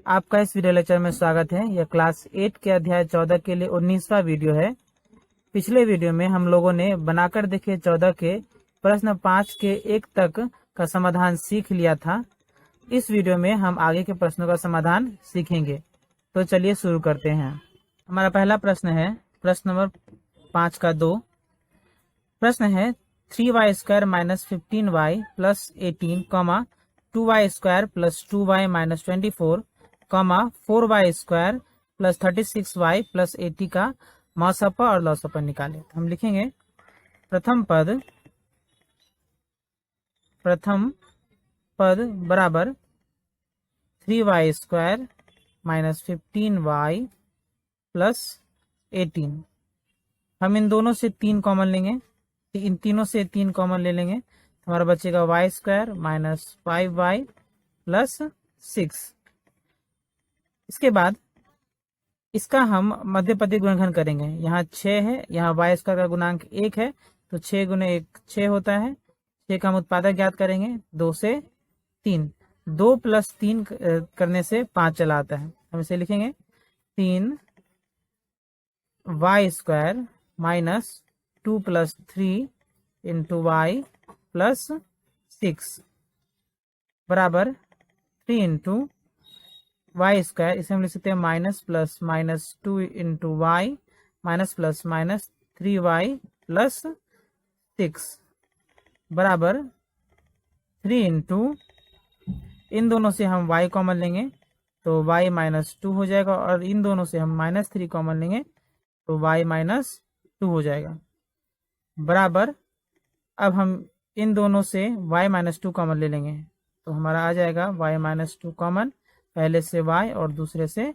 आपका इस video lecture में स्वागत है। यह क्लास 8 के अध्याय 14 के लिए 19वां वीडियो है। पिछले वीडियो में हम लोगों ने बनाकर देखे 14 के प्रश्न 5 के 1 तक का समाधान सीख लिया था। इस वीडियो में हम आगे के प्रश्नों का समाधान सीखेंगे। तो चलिए शुरू करते हैं। हमारा पहला प्रश्न है प्रश्न नंबर 5 का 2। प्रश्न है 3y² minus 15y plus 18 comma 2y² plus 2y minus 24 comma 4y² plus 36y plus 80 का मौसपा और लौसपा निकाले। तो हम लिखेंगे प्रथम पद बराबर 3y² माइनस 15y प्लस 18। हम इन दोनों से 3 कॉमन लेंगे, इन तीनों से 3 कॉमन ले लेंगे तो हमारा बचेगा y² माइनस 5y प्लस 6। इसके बाद इसका हम मध्यपदी गुणनखंड करेंगे। यहाँ 6 है, यहाँ y² का गुणांक 1 है तो 6 गुणे 1 6 होता है। 6 का हम उत्पादक ज्ञात करेंगे 2 से 3। 2 प्लस 3 करने से 5 चला आता है। हम इसे लिखेंगे 3y² minus 2 plus 3 into y plus 6 बराबर 3 इंटू y²। इसे हम लिख सकते हैं minus plus minus 2 into y minus plus minus 3y plus 6 बराबर 3 इंटू, इन दोनों से हम y कॉमन लेंगे तो y माइनस 2 हो जाएगा और इन दोनों से हम माइनस 3 कॉमन लेंगे तो y माइनस 2 हो जाएगा बराबर। अब हम इन दोनों से y माइनस 2 कॉमन ले लेंगे तो हमारा आ जाएगा y माइनस 2 कॉमन, पहले से y और दूसरे से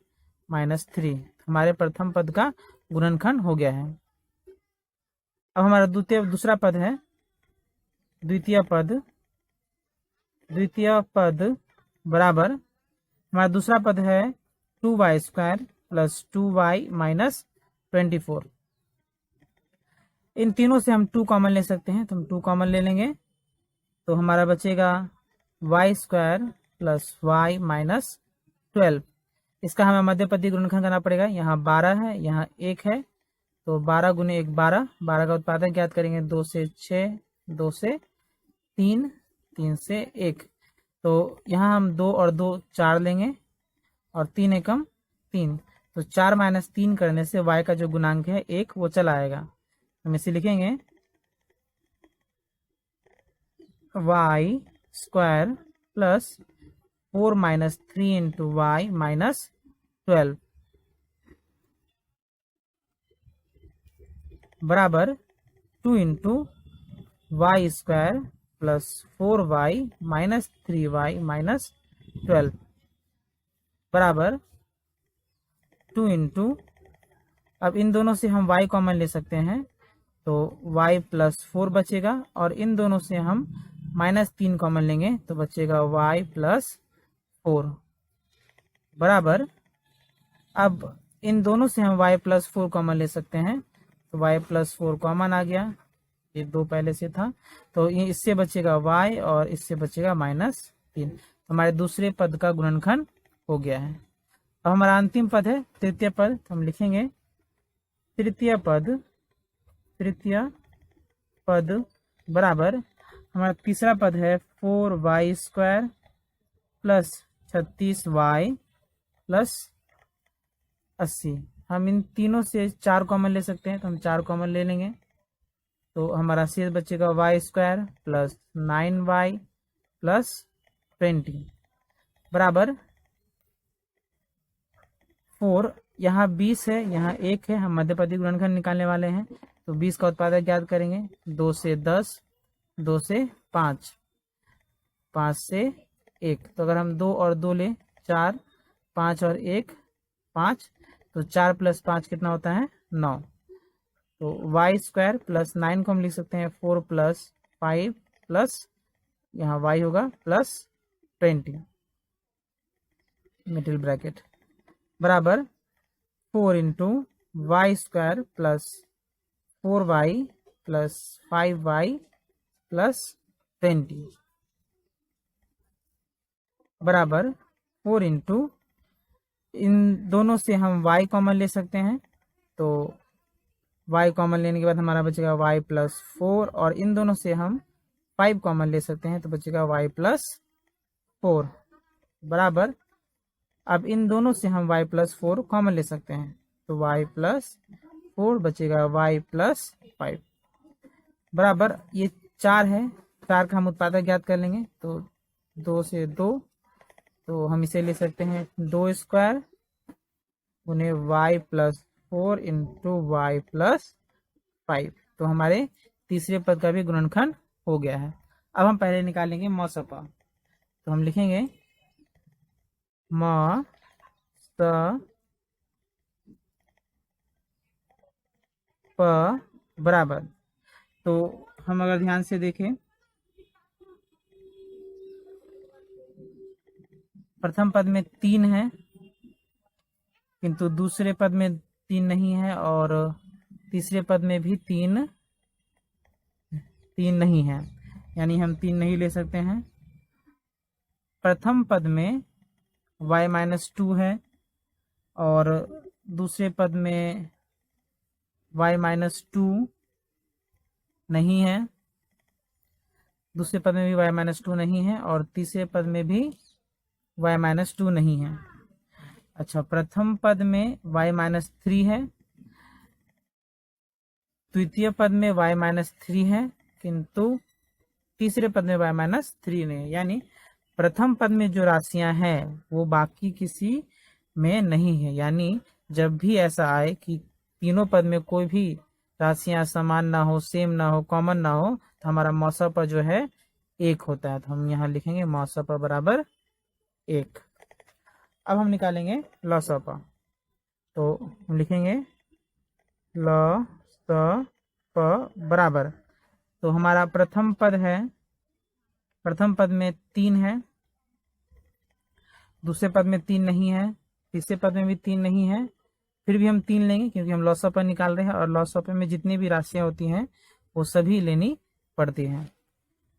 माइनस 3। हमारे प्रथम पद का गुणनखंड हो गया है। अब हमारा दूसरा पद है द्वितीय पद बराबर, हमारा दूसरा पद है 2y² प्लस 2y माइनस 24। इन तीनों से हम 2 कॉमन ले सकते हैं तो हम 2 कॉमन ले लेंगे तो हमारा बचेगा y² प्लस y माइनस 12। इसका हमें मध्यपदी गुणनखंड करना पड़ेगा। यहाँ 12 है, यहाँ 1 है तो 12 गुने 1 12। 12 का उत्पादक ज्ञात करेंगे 2 से 6, 2 से 3, 3 से 1। तो यहाँ हम 2 और 2 4 लेंगे और 3 एकम 3 तो 4 माइनस 3 करने से y का जो गुणांक है 1 वो चला आएगा। हम इसे लिखेंगे y² plus 4 minus 3 into y minus 12 बराबर 2 into y² plus 4y minus 3y minus 12 बराबर 2 इंटू, अब इन दोनों से हम y कॉमन ले सकते हैं तो y प्लस 4 बचेगा और इन दोनों से हम माइनस 3 कॉमन लेंगे तो बचेगा y प्लस 4 बराबर, अब इन दोनों से हम y प्लस 4 कॉमन ले सकते हैं तो y प्लस 4 कॉमन आ गया, ये 2 पहले से था तो ये इससे बचेगा y और इससे बचेगा माइनस 3। हमारे दूसरे पद का गुणनखंड हो गया है। अब हमारा अंतिम पद है तृतीय पद। तो हम लिखेंगे तृतीय पद बराबर, हमारा तीसरा पद है 4y² प्लस 36y प्लस 80। हम इन तीनों से 4 कॉमन ले सकते हैं तो हम 4 कॉमन ले लेंगे तो हमारा शेष बचेगा y² प्लस 9y प्लस 20 बराबर 4। यहाँ 20 है, यहाँ 1 है, हम मध्यपदी गुणनखंड निकालने वाले हैं तो 20 का उत्पादक ज्ञात करेंगे 2 से 10, 2 से 5, 5 से 1। तो अगर हम 2 और 2 ले 4, 5 और 1 5 तो 4 प्लस 5 कितना होता है 9। तो y² प्लस 9 को हम लिख सकते हैं 4 प्लस 5 प्लस यहाँ y होगा प्लस 20 मिडिल ब्रैकेट बराबर 4 into y² plus 4y plus 5y plus 20 बराबर 4 इंटू इन दोनों से हम y कॉमन ले सकते हैं, तो y कॉमन लेने के बाद हमारा बचेगा y प्लस 4, और इन दोनों से हम 5 कॉमन ले सकते हैं, तो बचेगा y प्लस 4 बराबर। अब इन दोनों से हम y प्लस 4 कॉमन ले सकते हैं, तो y प्लस 4 बचेगा y प्लस 5 बराबर। ये 4 है, 4 का हम उत्पादक ज्ञात कर लेंगे, तो 2 से 2, तो हम इसे ले सकते हैं 2 स्क्वायर गुने y plus 4 into y plus 5। तो हमारे तीसरे पद का भी गुणनखंड हो गया है। अब हम पहले निकालेंगे मौसपा, तो हम लिखेंगे म स प बराबर। तो हम अगर ध्यान से देखें, प्रथम पद में 3 है, किंतु दूसरे पद में 3 नहीं है, और तीसरे पद में भी 3 नहीं है, यानी हम 3 नहीं ले सकते हैं। प्रथम पद में y माइनस 2 है, और दूसरे पद में y माइनस 2 नहीं है, दूसरे पद में भी y माइनस 2 नहीं है, और तीसरे पद में भी y माइनस 2 नहीं है। अच्छा, प्रथम पद में y माइनस 3 है, द्वितीय पद में y माइनस 3 है, किंतु तीसरे पद में y माइनस 3 नहीं है, यानी प्रथम पद में जो राशियां हैं वो बाकी किसी में नहीं है। यानी जब भी ऐसा आए कि तीनों पद में कोई भी राशियां समान ना हो, सेम ना हो, कॉमन ना हो, तो हमारा मौसपा जो है 1 होता है। तो हम यहाँ लिखेंगे मौसपा बराबर 1। अब हम निकालेंगे लसपा, तो हम लिखेंगे ल स प बराबर। तो हमारा प्रथम पद है, प्रथम पद में 3 है, दूसरे पद में 3 नहीं है, तीसरे पद में भी 3 नहीं है, फिर भी हम 3 लेंगे क्योंकि हम लॉसपा निकाल रहे हैं, और लॉसपा में जितनी भी राशियां होती हैं वो सभी लेनी पड़ती हैं।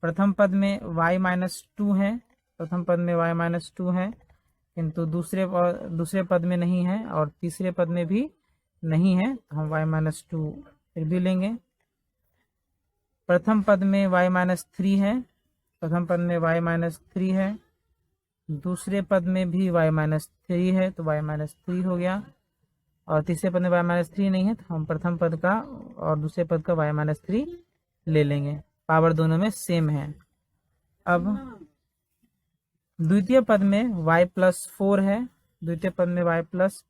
प्रथम पद में y माइनस 2 है, प्रथम पद में y माइनस 2 है, किंतु दूसरे पद में नहीं है, और तीसरे पद में भी नहीं है, तो हम y माइनस 2 फिर भी लेंगे। प्रथम पद में y माइनस 3 है, प्रथम पद में y माइनस 3 है, दूसरे पद में भी y माइनस 3 है, तो y माइनस 3 हो गया, और तीसरे पद में y माइनस 3 नहीं है, तो हम प्रथम पद का और दूसरे पद का y माइनस 3 ले लेंगे, पावर दोनों में सेम है। अब द्वितीय पद में y प्लस 4 है, द्वितीय पद में y प्लस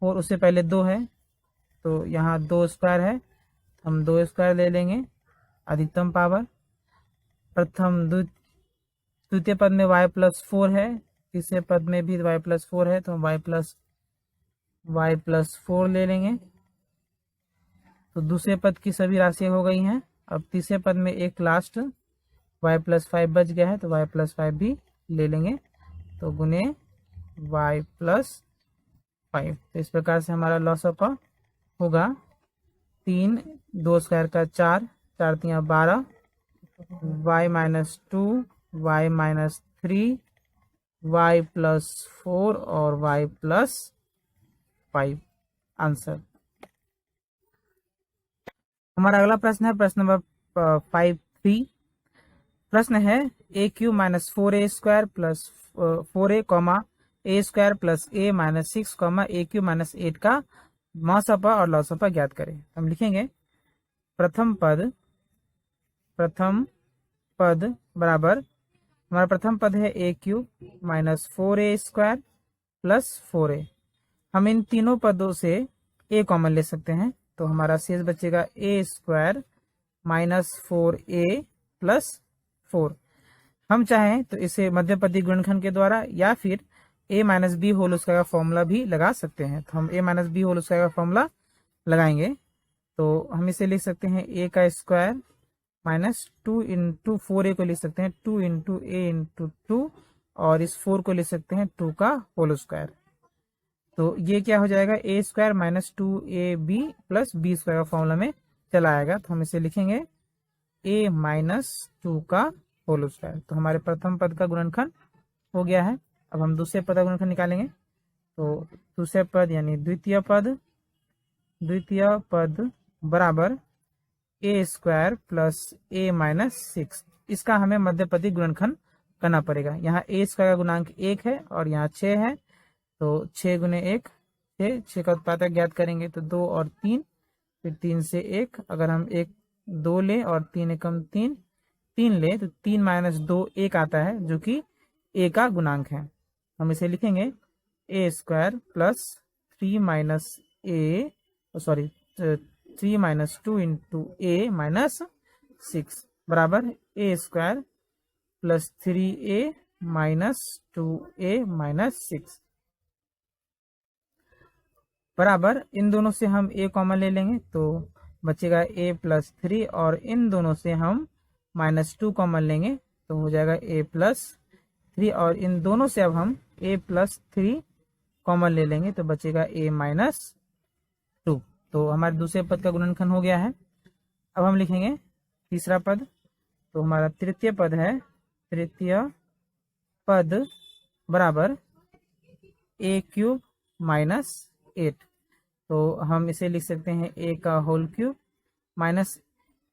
4, उससे पहले 2 है, तो यहाँ 2 स्क्वायर है, हम 2 स्क्वायर ले लेंगे, अधिकतम पावर। द्वितीय पद में y प्लस 4 है, तीसरे पद में भी y प्लस 4 है, तो हम y प्लस 4 ले लेंगे। तो दूसरे पद की सभी राशियां हो गई हैं। अब तीसरे पद में एक लास्ट y प्लस 5 बच गया है, तो y प्लस 5 भी ले लेंगे, तो गुने y प्लस 5। तो इस प्रकार से हमारा लॉसपा होगा 3, 2 स्क्वायर का 4, 4 तियाँ 12, y minus 2, y minus 3, y plus 4 और y प्लस 5 आंसर। हमारा अगला प्रश्न है प्रश्न नंबर 5-3। प्रश्न है a cube minus 4a square plus 4a comma a square plus a minus 6 comma a cube minus 8 का मौसपा और लौसपा ज्ञात करें। हम लिखेंगे प्रथम पद बराबर, हमारा प्रथम पद है a cube minus 4a square plus 4a। हम इन तीनों पदों से a कॉमन ले सकते हैं, तो हमारा शेष बचेगा a square minus 4a plus 4। हम चाहें तो इसे मध्यपदी गुणनखंड के द्वारा या फिर a minus b whole square का फॉर्मूला भी लगा सकते हैं। तो हम a minus b whole square का फॉर्मूला लगाएंगे, तो हम इसे लिख सकते हैं a का स्क्वायर माइनस 2 इंटू 4a को लिख सकते हैं 2 इंटू a इंटू 2, और इस 4 को लिख सकते हैं 2 का होल स्क्वायर। तो ये क्या हो जाएगा, a square minus 2ab plus B square का फॉर्मूला में चला आएगा। तो हम इसे लिखेंगे a माइनस 2 का होल स्क्वायर। तो हमारे प्रथम पद का गुणनखंड हो गया है। अब हम दूसरे पद का गुणनखंड निकालेंगे, तो दूसरे पद यानी द्वितीय पद बराबर a square plus A minus 6। इसका हमें मध्यपदी गुणनखंड करना पड़ेगा। यहाँ ए स्क्वायर का गुणांक 1 है और यहाँ 6 है, तो 6 गुने 1 6 का उत्पादक ज्ञात करेंगे तो 2 और 3, फिर 3 से 1, अगर हम 1 2 ले और 3 एकम 3 ले तो 3 माइनस 2 1 आता है, जो कि ए का गुणांक है। हम इसे लिखेंगे a square plus 3 minus 2 into a minus 6 बराबर a square plus 3a minus 2a minus 6 बराबर, इन दोनों से हम a कॉमन ले लेंगे तो बचेगा a प्लस 3, और इन दोनों से हम माइनस 2 कॉमन लेंगे तो हो जाएगा a प्लस 3, और इन दोनों से अब हम a प्लस 3 कॉमन ले लेंगे तो बचेगा a माइनस 2। तो हमारे दूसरे पद का गुणनखंड हो गया है। अब हम लिखेंगे तीसरा पद, तो हमारा तृतीय पद बराबर a क्यूब माइनस 8। तो हम इसे लिख सकते हैं a का होल क्यूब माइनस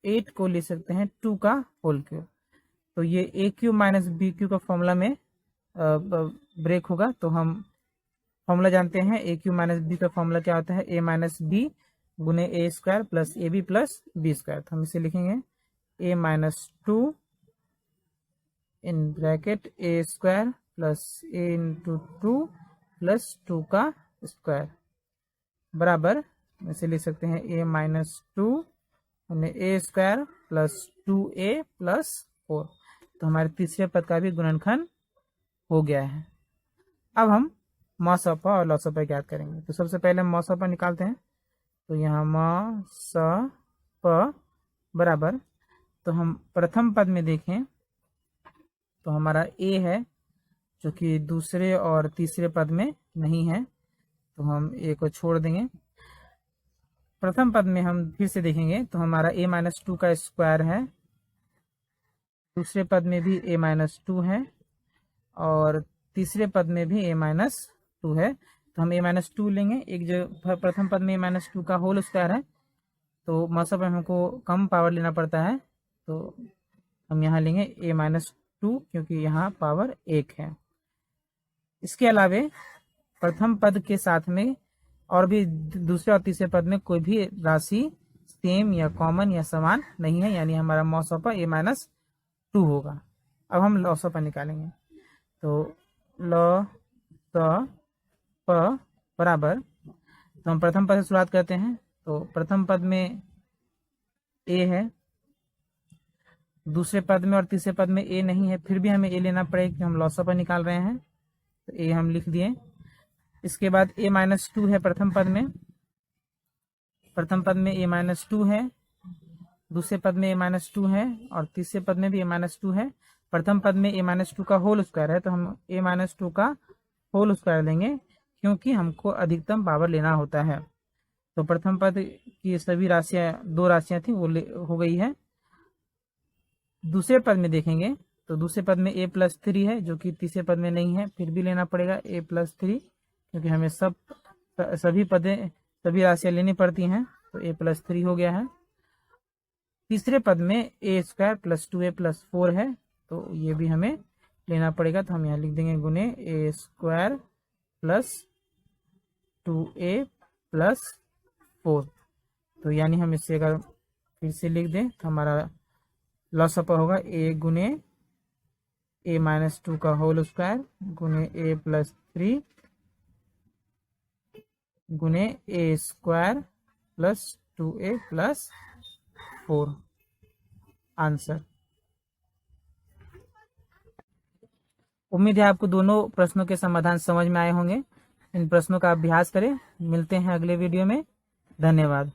8 को लिख सकते हैं 2 का होल क्यूब। तो ये a cube minus b cube का फॉर्मूला में ब्रेक होगा। तो हम फॉर्मूला जानते हैं, a क्यूब माइनस b का फॉर्मूला क्या होता है, a माइनस बी गुने A square plus A B plus B square. तो हम इसे लिखेंगे a minus 2 in bracket A square plus A into 2 plus 2 का स्क्वायर बराबर, इसे लिख सकते हैं a minus 2 A square plus 2a plus 4। तो हमारे तीसरे पद का भी गुणनखंड हो गया है। अब हम मौसपा और लौसपा ज्ञात करेंगे। तो सबसे पहले हम मौसपा निकालते हैं। तो यहाँ मौसपा बराबर, तो हम प्रथम पद में देखें तो हमारा a है जो कि दूसरे और तीसरे पद में नहीं है, तो हम a को छोड़ देंगे। प्रथम पद में हम फिर से देखेंगे तो हमारा a माइनस 2 का स्क्वायर है, दूसरे पद में भी a माइनस 2 है और तीसरे पद में भी a माइनस 2 है। तो हम a माइनस 2 लेंगे, एक जो प्रथम पद में a माइनस 2 का होल स्क्वायर है, तो मौसम में हमको कम पावर लेना पड़ता है, तो हम यहाँ लेंगे a माइनस 2 क्योंकि यहाँ पावर 1 है। इसके अलावे प्रथम पद के साथ में और भी दूसरे और तीसरे पद में कोई भी राशि सेम या कॉमन या समान नहीं है, यानी हमारा मौसपा a माइनस 2 होगा। अब हम लौसपा निकालेंगे। तो लौसपा बराबर, तो हम प्रथम पद से शुरुआत करते हैं। तो प्रथम पद में a है, दूसरे पद में और तीसरे पद में a नहीं है, फिर भी हमें a लेना पड़ेगा क्योंकि हम लौसपा निकाल रहे हैं। तो a हम लिख दिए। इसके बाद a माइनस 2 है प्रथम पद में a माइनस 2 है, दूसरे पद में a माइनस 2 है और तीसरे पद में भी a माइनस 2 है। प्रथम पद में a माइनस 2 का होल स्क्वायर है, तो हम a माइनस 2 का होल स्क्वायर लेंगे क्योंकि हमको अधिकतम पावर लेना होता है। तो प्रथम पद की सभी राशियां, 2 राशियां थी वो हो गई है। दूसरे पद में देखेंगे तो दूसरे पद में a प्लस 3 है जो कि तीसरे पद में नहीं है, फिर भी लेना पड़ेगा a प्लस 3 क्योंकि हमें सभी राशियां लेनी पड़ती हैं। तो a प्लस 3 हो गया है। तीसरे पद में a square plus 2a plus 4 है, तो ये भी हमें लेना पड़ेगा। तो हम यहाँ लिख देंगे गुने a square plus 2a plus 4। तो यानी हम इससे अगर फिर से लिख दें तो हमारा लौसपा होगा a गुने a माइनस 2 का होल स्क्वायर गुने a प्लस 3 गुने a square plus 2a plus 4। Answer. उम्मीद है आपको दोनों प्रश्नों के समाधान समझ में आए होंगे। इन प्रश्नों का अभ्यास करें। मिलते हैं अगले वीडियो में। धन्यवाद।